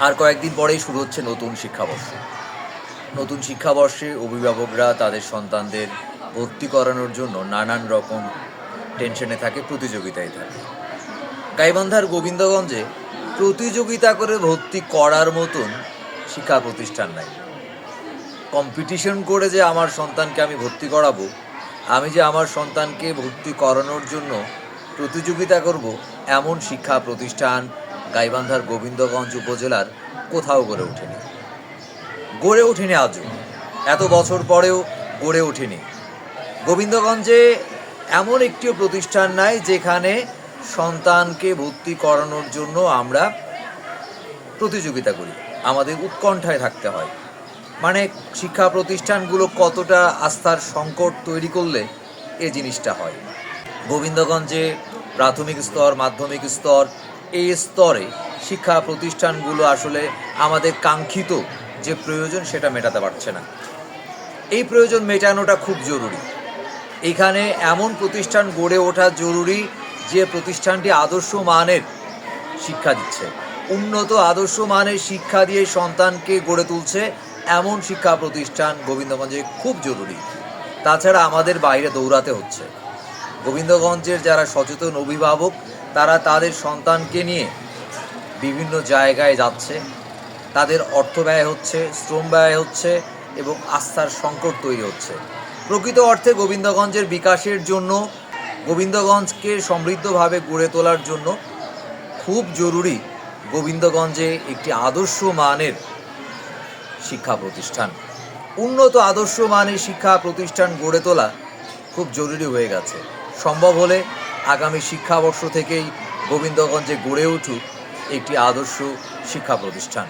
আর কয়েকদিন পরেই শুরু হচ্ছে নতুন শিক্ষাবর্ষ। নতুন শিক্ষাবর্ষে অভিভাবকরা তাদের সন্তানদের ভর্তি করানোর জন্য নানান রকম টেনশনে থাকে, প্রতিযোগিতায় থাকে। গাইবান্ধার গোবিন্দগঞ্জে প্রতিযোগিতা করে ভর্তি করার মতন শিক্ষা প্রতিষ্ঠান নাই। কম্পিটিশন করে যে আমার সন্তানকে আমি ভর্তি করাবো, আমি যে আমার সন্তানকে ভর্তি করানোর জন্য প্রতিযোগিতা করব, এমন শিক্ষা প্রতিষ্ঠান গাইবান্ধার গোবিন্দগঞ্জ উপজেলার কোথাও গড়ে ওঠেনি আজও। এত বছর পরেও গড়ে ওঠেনি। গোবিন্দগঞ্জে এমন একটিও প্রতিষ্ঠান নাই যেখানে সন্তানকে ভর্তি করানোর জন্য আমরা প্রতিযোগিতা করি, আমাদের উৎকণ্ঠায় থাকতে হয়। মানে শিক্ষা প্রতিষ্ঠানগুলো কতটা আস্থার সংকট তৈরি করলে এই জিনিসটা হয়। গোবিন্দগঞ্জে প্রাথমিক স্তর, মাধ্যমিক স্তর, এই স্তরে শিক্ষা প্রতিষ্ঠানগুলো আসলে আমাদের কাঙ্ক্ষিত যে প্রয়োজন সেটা মেটাতে পারছে না। এই প্রয়োজন মেটানোটা খুব জরুরি। এখানে এমন প্রতিষ্ঠান গড়ে ওঠা জরুরি যে প্রতিষ্ঠানটি আদর্শ মানের শিক্ষা দিচ্ছে, উন্নত আদর্শ মানের শিক্ষা দিয়ে সন্তানকে গড়ে তুলছে, এমন শিক্ষা প্রতিষ্ঠান গোবিন্দগঞ্জে খুব জরুরি। তাছাড়া আমাদের বাইরে দৌড়াতে হচ্ছে। গোবিন্দগঞ্জের যারা সচেতন অভিভাবক, তারা তাদের সন্তানকে নিয়ে বিভিন্ন জায়গায় যাচ্ছে, তাদের অর্থ ব্যয় হচ্ছে, শ্রম ব্যয় হচ্ছে এবং আস্থার সংকট তৈরি হচ্ছে। প্রকৃত অর্থে গোবিন্দগঞ্জের বিকাশের জন্য, গোবিন্দগঞ্জকে সমৃদ্ধভাবে গড়ে তোলার জন্য খুব জরুরি গোবিন্দগঞ্জে একটি আদর্শ মানের শিক্ষা প্রতিষ্ঠান, উন্নত আদর্শ মানের শিক্ষা প্রতিষ্ঠান গড়ে তোলা খুব জরুরি হয়ে গেছে। সম্ভব হলে আগামী শিক্ষাবর্ষ থেকেই গোবিন্দগঞ্জে গড়ে উঠুক একটি আদর্শ শিক্ষা প্রতিষ্ঠান।